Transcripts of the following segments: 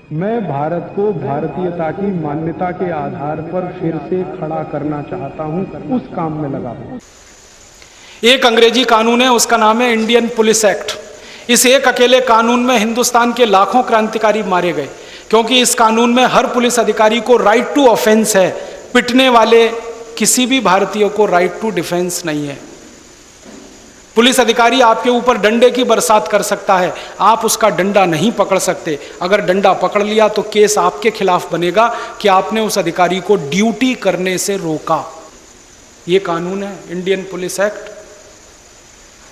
मैं भारत को भारतीयता की मान्यता के आधार पर फिर से खड़ा करना चाहता हूं, उस काम में लगा हूं। एक अंग्रेजी कानून है, उसका नाम है इंडियन पुलिस एक्ट। इस एक अकेले कानून में हिंदुस्तान के लाखों क्रांतिकारी मारे गए, क्योंकि इस कानून में हर पुलिस अधिकारी को राइट टू ऑफेंस है। पिटने वाले किसी भी भारतीय को राइट टू डिफेंस नहीं है। पुलिस अधिकारी आपके ऊपर डंडे की बरसात कर सकता है, आप उसका डंडा नहीं पकड़ सकते। अगर डंडा पकड़ लिया तो केस आपके खिलाफ बनेगा कि आपने उस अधिकारी को ड्यूटी करने से रोका। यह कानून है इंडियन पुलिस एक्ट,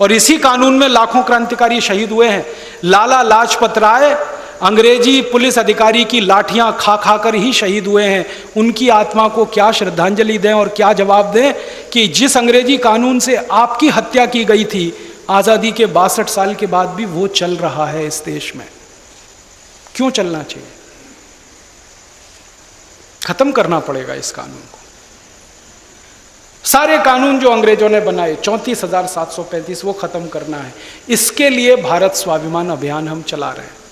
और इसी कानून में लाखों क्रांतिकारी शहीद हुए हैं। लाला लाजपत राय अंग्रेजी पुलिस अधिकारी की लाठियां खा खा कर ही शहीद हुए हैं। उनकी आत्मा को क्या श्रद्धांजलि दें और क्या जवाब दें कि जिस अंग्रेजी कानून से आपकी हत्या की गई थी, आजादी के 62 साल के बाद भी वो चल रहा है इस देश में। क्यों चलना चाहिए? खत्म करना पड़ेगा इस कानून को। सारे कानून जो अंग्रेजों ने बनाए 34,735 वो खत्म करना है। इसके लिए भारत स्वाभिमान अभियान हम चला रहे हैं।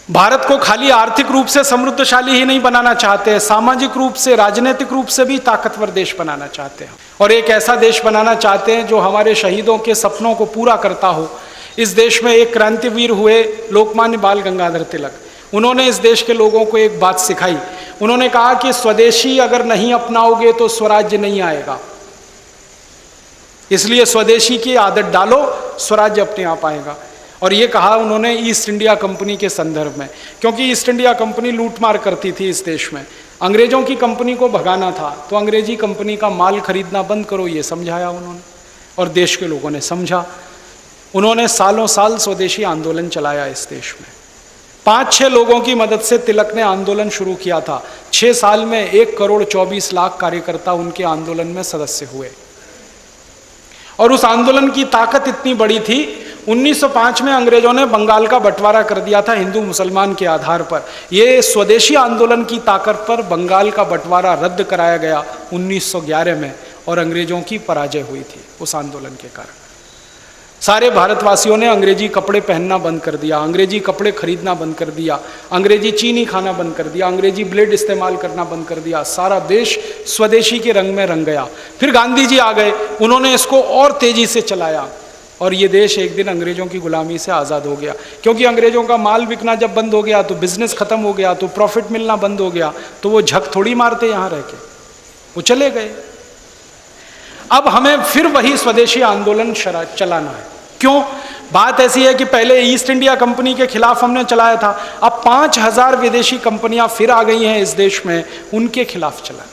भारत को खाली आर्थिक रूप से समृद्धशाली ही नहीं बनाना चाहते हैं, सामाजिक रूप से, राजनीतिक रूप से भी ताकतवर देश बनाना चाहते हैं, और एक ऐसा देश बनाना चाहते हैं जो हमारे शहीदों के सपनों को पूरा करता हो। इस देश में एक क्रांतिवीर हुए लोकमान्य बाल गंगाधर तिलक। उन्होंने इस देश के लोगों को एक बात सिखाई। उन्होंने कहा कि स्वदेशी अगर नहीं अपनाओगे तो स्वराज्य नहीं आएगा, इसलिए स्वदेशी की आदत डालो, स्वराज्य अपने आप आएगा। और ये कहा उन्होंने ईस्ट इंडिया कंपनी के संदर्भ में, क्योंकि ईस्ट इंडिया कंपनी लूटमार करती थी इस देश में। अंग्रेजों की कंपनी को भगाना था तो अंग्रेजी कंपनी का माल खरीदना बंद करो, ये समझाया उन्होंने, और देश के लोगों ने समझा। उन्होंने सालों साल स्वदेशी आंदोलन चलाया इस देश में। 5-6 लोगों की मदद से तिलक ने आंदोलन शुरू किया था। 6 साल में 1,24,00,000 कार्यकर्ता उनके आंदोलन में सदस्य हुए, और उस आंदोलन की ताकत इतनी बड़ी थी, 1905 में अंग्रेजों ने बंगाल का बंटवारा कर दिया था हिंदू मुसलमान के आधार पर। ये स्वदेशी आंदोलन की ताकत पर बंगाल का बंटवारा रद्द कराया गया 1911 में, और अंग्रेजों की पराजय हुई थी उस आंदोलन के कारण। सारे भारतवासियों ने अंग्रेजी कपड़े पहनना बंद कर दिया, अंग्रेजी कपड़े खरीदना बंद कर दिया, अंग्रेजी चीनी खाना बंद कर दिया, अंग्रेजी ब्लेड इस्तेमाल करना बंद कर दिया। सारा देश स्वदेशी के रंग में रंग गया। फिर गांधी जी आ गए, उन्होंने इसको और तेजी से चलाया, और ये देश एक दिन अंग्रेजों की गुलामी से आज़ाद हो गया। क्योंकि अंग्रेजों का माल बिकना जब बंद हो गया तो बिजनेस खत्म हो गया, तो प्रॉफिट मिलना बंद हो गया, तो वो झक थोड़ी मारते यहाँ रह के, वो चले गए। अब हमें फिर वही स्वदेशी आंदोलन चलाना है। क्यों? बात ऐसी है कि पहले ईस्ट इंडिया कंपनी के खिलाफ हमने चलाया था, अब 5,000 विदेशी कंपनियां फिर आ गई हैं इस देश में, उनके खिलाफ चलाना।